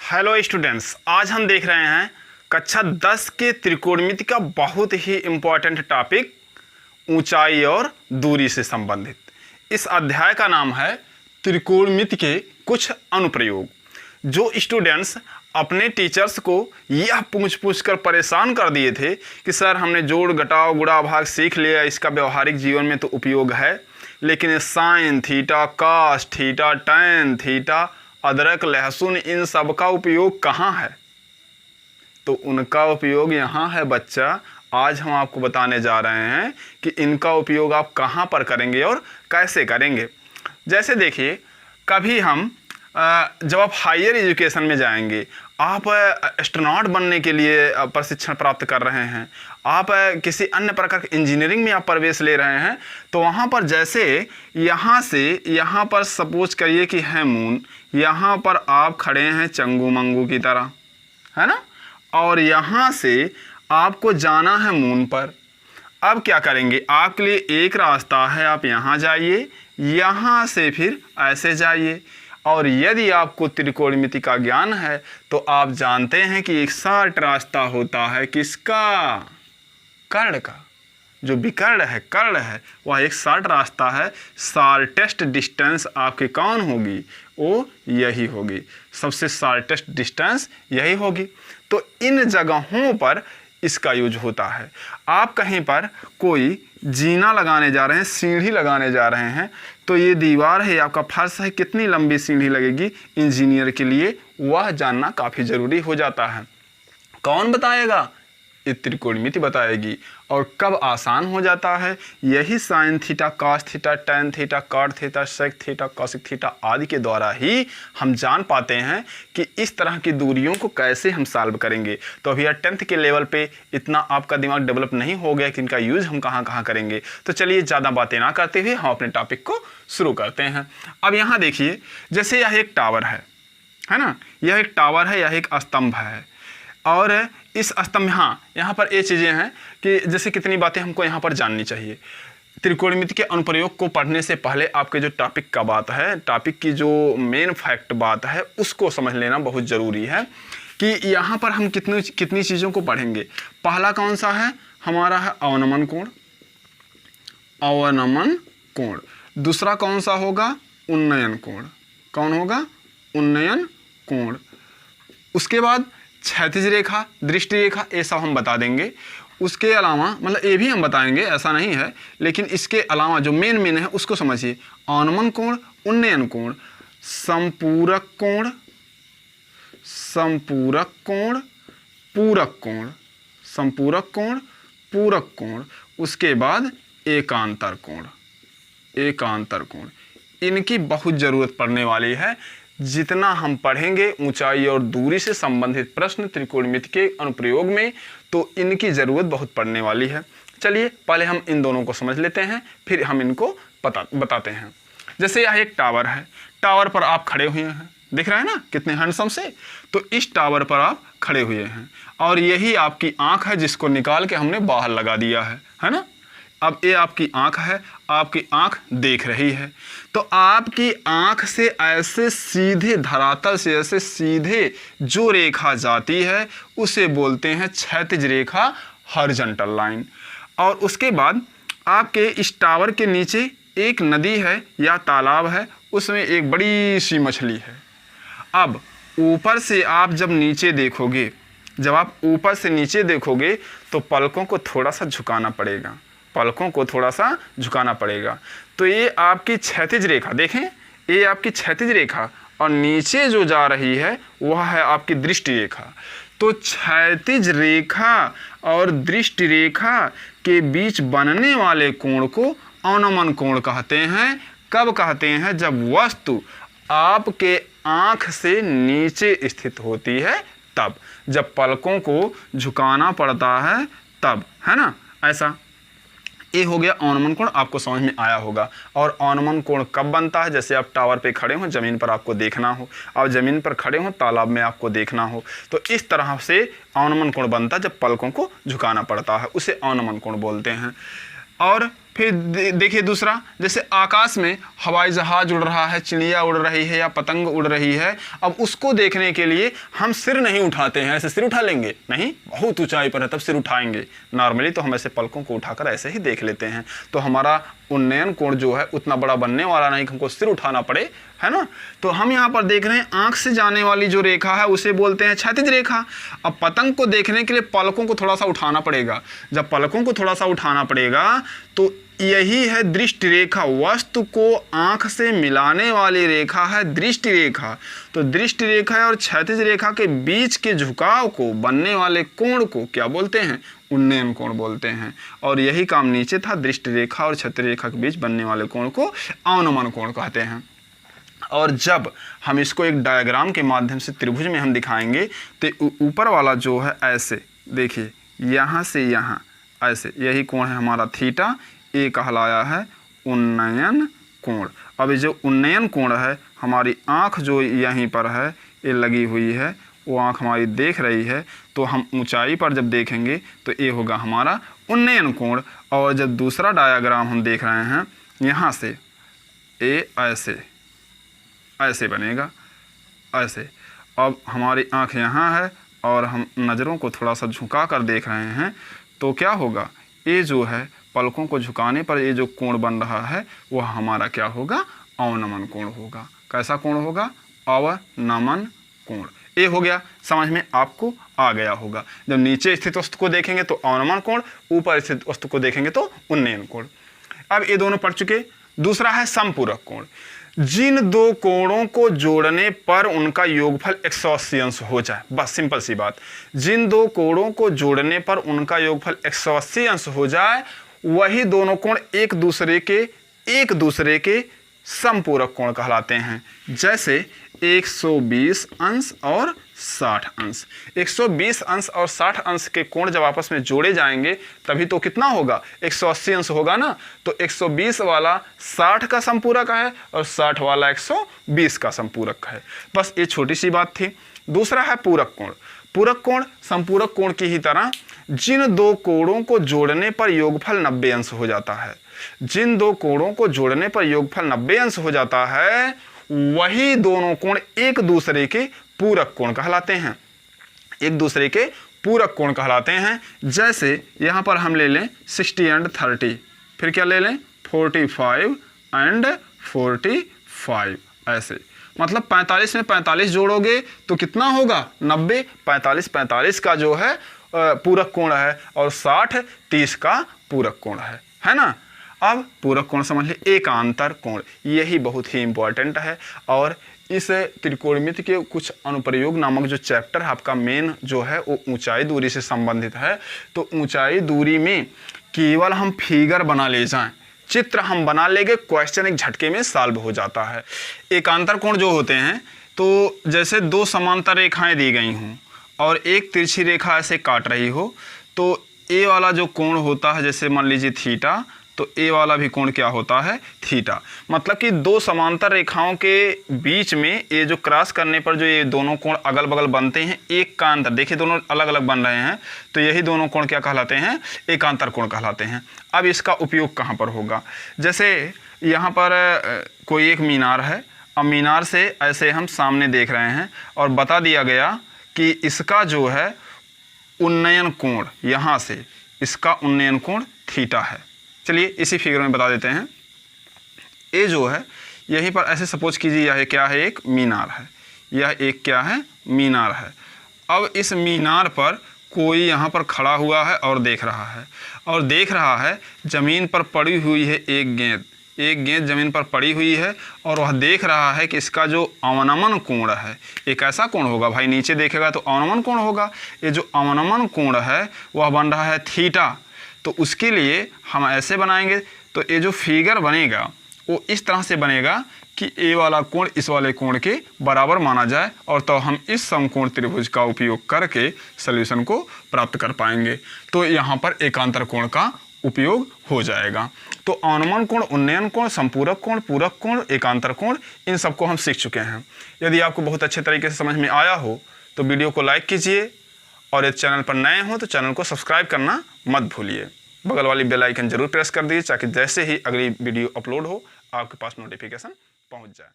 Hello students, आज हम देख रहे हैं कक्षा 10 के त्रिकोणमिति का बहुत ही इम्पोर्टेंट टॉपिक ऊंचाई और दूरी से संबंधित। इस अध्याय का नाम है त्रिकोणमिति के कुछ अनुप्रयोग। जो स्टूडेंट्स अपने टीचर्स को यह पूछ कर परेशान कर दिए थे कि सर हमने जोड़ घटाव गुणा भाग सीख लिया, इसका व्यवहारिक जीवन में तो उपयोग है, लेकिन sign theta, cos theta, tan theta, अदरक लहसुन, इन सब का उपयोग कहाँ है? तो उनका उपयोग यहाँ है बच्चा। आज हम आपको बताने जा रहे हैं कि इनका उपयोग आप कहाँ पर करेंगे और कैसे करेंगे। जैसे देखिए, कभी हम जब आप हायर एजुकेशन में जाएंगे, आप एस्ट्रोनॉट बनने के लिए प्रशिक्षण प्राप्त कर रहे हैं, आप किसी अन्य प्रकार के इंजीनियरिंग में आप प्रवेश ले रहे हैं, तो वहाँ पर जैसे यहाँ से यहाँ पर सपोज करिए कि है मून, यहाँ पर आप खड़े हैं चंगू मंगू की तरह, है ना, और यहाँ से आपको जाना है मून पर। अब क्या करेंगे? आपके लिए एक रास्ता है, आप यहाँ जाइए, यहाँ से फिर ऐसे जाइए। और यदि आपको त्रिकोणमिति का ज्ञान है तो आप जानते हैं कि एक शॉर्ट रास्ता होता है किसका? कर्ण का। जो विकर्ण है, कर्ण है, वह एक शॉर्ट रास्ता है। शॉर्टेस्ट डिस्टेंस आपकी कौन होगी? वो यही होगी, सबसे शॉर्टेस्ट डिस्टेंस यही होगी। तो इन जगहों पर इसका यूज होता है। आप कहीं पर कोई जीना लगाने जा रहे हैं, सीढ़ी लगाने जा रहे हैं, तो ये दीवार है, आपका फर्श है, कितनी लंबी सीढ़ी लगेगी इंजीनियर के लिए, वह जानना काफ़ी ज़रूरी हो जाता है। कौन बताएगा? ये त्रिकोणमिति बताएगी। और कब आसान हो जाता है? यही sine theta, cos theta, tan theta, cot theta, sec theta, cosec theta आदि के द्वारा ही हम जान पाते हैं कि इस तरह की दूरियों को कैसे हम सॉल्व करेंगे। तो अभी 10th के लेवल पे इतना आपका दिमाग डेवलप नहीं हो गया कि इनका यूज़ हम कहाँ कहाँ करेंगे। तो चलिए ज़्यादा बातें ना करते हुए हम अपने टॉपिक को शुरू करते हैं। अब यहाँ देखिए, जैसे यह एक टावर है ना, यह एक टावर है, यह एक स्तंभ है, और इस स्तंभ, हाँ, यहाँ पर ये चीज़ें हैं कि जैसे कितनी बातें हमको यहाँ पर जाननी चाहिए। त्रिकोणमिति के अनुप्रयोग को पढ़ने से पहले आपके जो टॉपिक का बात है, टॉपिक की जो मेन फैक्ट बात है, उसको समझ लेना बहुत ज़रूरी है कि यहाँ पर हम कितनी चीज़ों को पढ़ेंगे। पहला कौन सा है? हमारा है अवनमन कोण, अवनमन कोण। दूसरा कौन सा होगा? उन्नयन कोण। कौन होगा? उन्नयन कोण। उसके बाद क्षैतिज रेखा, दृष्टि रेखा, ये सब हम बता देंगे। उसके अलावा, मतलब ये भी हम बताएंगे, ऐसा नहीं है, लेकिन इसके अलावा जो मेन है उसको समझिए। अवनमन कोण, उन्नयन कोण, संपूरक कोण, संपूरक कोण, पूरक कोण, संपूरक कोण, पूरक कोण। उसके बाद एकांतर कोण, एकांतर कोण। इनकी बहुत ज़रूरत पड़ने वाली है। जितना हम पढ़ेंगे ऊंचाई और दूरी से संबंधित प्रश्न त्रिकोणमिति के अनुप्रयोग में, तो इनकी ज़रूरत बहुत पड़ने वाली है। चलिए पहले हम इन दोनों को समझ लेते हैं, फिर हम इनको बताते हैं। जैसे यह एक टावर है, टावर पर आप खड़े हुए हैं, दिख रहा है ना कितने हैंडसम से। तो इस टावर पर आप खड़े हुए हैं और यही आपकी आँख है, जिसको निकाल के हमने बाहर लगा दिया है ना। अब ये आपकी आँख है, आपकी आँख देख रही है, तो आपकी आँख से ऐसे सीधे धरातल से ऐसे सीधे जो रेखा जाती है उसे बोलते हैं क्षैतिज रेखा, हॉरिजॉन्टल लाइन। और उसके बाद आपके इस टावर के नीचे एक नदी है या तालाब है, उसमें एक बड़ी सी मछली है। अब ऊपर से आप जब नीचे देखोगे, जब आप ऊपर से नीचे देखोगे तो पलकों को थोड़ा सा झुकाना पड़ेगा, पलकों को थोड़ा सा झुकाना पड़ेगा। तो ये आपकी क्षैतिज रेखा, देखें, ये आपकी क्षैतिज रेखा, और नीचे जो जा रही है वह है आपकी दृष्टि रेखा। तो क्षैतिज रेखा और दृष्टि रेखा के बीच बनने वाले कोण को अवनमन कोण कहते हैं। कब कहते हैं? जब वस्तु आपके आँख से नीचे स्थित होती है तब, जब पलकों को झुकाना पड़ता है तब, है ना। ऐसा ये हो गया अवनमन कोण, आपको समझ में आया होगा। और अवनमन कोण कब बनता है? जैसे आप टावर पे खड़े हो, ज़मीन पर आपको देखना हो, और ज़मीन पर खड़े हो, तालाब में आपको देखना हो, तो इस तरह से अवनमन कोण बनता है जब पलकों को झुकाना पड़ता है, उसे अवनमन कोण बोलते हैं। और फिर देखिए दूसरा, जैसे आकाश में हवाई जहाज उड़ रहा है, चिड़िया उड़ रही है या पतंग उड़ रही है। अब उसको देखने के लिए हम सिर नहीं उठाते हैं, ऐसे सिर उठा लेंगे नहीं, बहुत ऊंचाई पर है तब सिर उठाएंगे। नॉर्मली तो हम ऐसे पलकों को उठाकर ऐसे ही देख लेते हैं। तो हमारा उन्नयन कोण जो है उतना बड़ा बनने वाला नहीं कि हमको सिर उठाना पड़े, है ना। तो हम यहाँ पर देख रहे हैं आंख से जाने वाली जो रेखा है उसे बोलते हैं क्षैतिज रेखा। अब पतंग को देखने के लिए पलकों को थोड़ा सा उठाना पड़ेगा। जब पलकों को थोड़ा सा उठाना पड़ेगा तो यही है दृष्टि रेखा। वस्तु को आंख से मिलाने वाली रेखा है दृष्टि रेखा। तो दृष्टि रेखा और क्षैतिज रेखा के बीच के झुकाव को, बनने वाले कोण को क्या बोलते हैं? उन्नयन कोण बोलते हैं। और यही काम नीचे था, दृष्टि रेखा और क्षैतिज रेखा के बीच बनने वाले कोण को अवनमन कोण कहते हैं। और जब हम इसको एक डायग्राम के माध्यम से त्रिभुज में हम दिखाएंगे तो ऊपर वाला जो है ऐसे देखिए, यहाँ से यहाँ ऐसे, यही कोण है हमारा थीटा, ये कहलाया है उन्नयन कोण। अब जो उन्नयन कोण है, हमारी आँख जो यहीं पर है ये लगी हुई है, वो आँख हमारी देख रही है, तो हम ऊंचाई पर जब देखेंगे तो ये होगा हमारा उन्नयन कोण। और जब दूसरा डायग्राम हम देख रहे हैं, यहाँ से ये ऐसे ऐसे बनेगा, ऐसे। अब हमारी आँख यहाँ है और हम नज़रों को थोड़ा सा झुका कर देख रहे हैं, तो क्या होगा? ये जो है पलकों को झुकाने पर ये जो कोण बन रहा है वह हमारा क्या होगा? अवनमन कोण होगा। कैसा कोण होगा? अवनमन कोण। ये हो गया, समझ में आपको आ गया होगा। जब नीचे स्थित वस्तु को देखेंगे तो अवनमन कोण, ऊपर स्थित वस्तु को देखेंगे तो उन्नयन कोण। अब ये दोनों पढ़ चुके। दूसरा है समपूरक कोण। जिन दो कोणों को जोड़ने पर उनका योगफल 180 अंश हो जाए, बस सिंपल सी बात। जिन दो कोणों को जोड़ने पर उनका योगफल 180 अंश हो जाए, वही दोनों कोण एक दूसरे के समपूरक कोण कहलाते हैं। जैसे 120 अंश और 60 अंश। 120 अंश और 60 अंश के कोण जब आपस में जोड़े जाएंगे तभी तो कितना होगा? 180 अंश होगा ना। तो 120 वाला 60 का समपूरक है और 60 वाला 120 का समपूरक है। बस ये छोटी सी बात थी। दूसरा है पूरक कोण। पूरक कोण संपूरक कोण की ही तरह जिन दो कोणों को जोड़ने पर योगफल 90 अंश हो जाता है। जिन दो कोणों को जोड़ने पर योगफल 90 अंश हो जाता है, वही दोनों कोण एक दूसरे के पूरक कोण कहलाते हैं। एक दूसरे के पूरक कोण कहलाते हैं। जैसे यहाँ पर हम ले लें 60 एंड 30, फिर क्या ले लें 45 एंड 45, ऐसे। मतलब 45 में 45 जोड़ोगे तो कितना होगा? 90। 45 का जो है पूरक कोण है और 60 30 का पूरक कोण है ना। अब पूरक कोण समझ ले, एकांतर कोण, यही बहुत ही इंपॉर्टेंट है। और इस त्रिकोणमिति के कुछ अनुप्रयोग नामक जो चैप्टर है आपका मेन जो है वो ऊंचाई दूरी से संबंधित है। तो ऊंचाई दूरी में केवल हम फिगर बना ले जाएं, चित्र हम बना लेंगे, क्वेश्चन एक झटके में सॉल्व हो जाता है। एकांतर कोण जो होते हैं, तो जैसे दो समांतर रेखाएं दी गई हों और एक तिरछी रेखा ऐसे काट रही हो, तो ए वाला जो कोण होता है, जैसे मान लीजिए थीटा, तो ए वाला भी कोण क्या होता है? थीटा। मतलब कि दो समांतर रेखाओं के बीच में ये जो क्रॉस करने पर जो ये दोनों कोण अगल बगल बनते हैं, एक का अंतर, देखिए दोनों अलग अलग बन रहे हैं, तो यही दोनों कोण क्या कहलाते हैं? एकांतर कोण कहलाते हैं। अब इसका उपयोग कहाँ पर होगा? जैसे यहाँ पर कोई एक मीनार है, अब मीनार से ऐसे हम सामने देख रहे हैं और बता दिया गया कि इसका जो है उन्नयन कोण, यहाँ से इसका उन्नयन कोण थीटा है। चलिए इसी फिगर में बता देते हैं। ये जो है यहीं पर ऐसे सपोज कीजिए यह क्या है? एक मीनार है। यह एक क्या है? मीनार है। अब इस मीनार पर कोई यहाँ पर खड़ा हुआ है और देख रहा है ज़मीन पर पड़ी हुई है एक गेंद ज़मीन पर पड़ी हुई है और वह देख रहा है कि इसका जो अवनमन कोण है, एक ऐसा कोण होगा भाई, नीचे देखेगा तो अवनमन कोण होगा। ये जो अवनमन कोण है वह बन रहा है थीटा। तो उसके लिए हम ऐसे बनाएंगे, तो ये जो फिगर बनेगा वो इस तरह से बनेगा कि ए वाला कोण इस वाले कोण के बराबर माना जाए, और तो हम इस समकोण त्रिभुज का उपयोग करके सॉल्यूशन को प्राप्त कर पाएंगे। तो यहाँ पर एकांतर कोण का उपयोग हो जाएगा। तो अवनमन कोण, उन्नयन कोण, संपूरक कोण, पूरक कोण, एकांतर कोण, इन सबको हम सीख चुके हैं। यदि आपको बहुत अच्छे तरीके से समझ में आया हो तो वीडियो को लाइक कीजिए, और यदि चैनल पर नए हो तो चैनल को सब्सक्राइब करना मत भूलिए। बगल वाली बेल आइकन जरूर प्रेस कर दीजिए ताकि जैसे ही अगली वीडियो अपलोड हो आपके पास नोटिफिकेशन पहुंच जाए।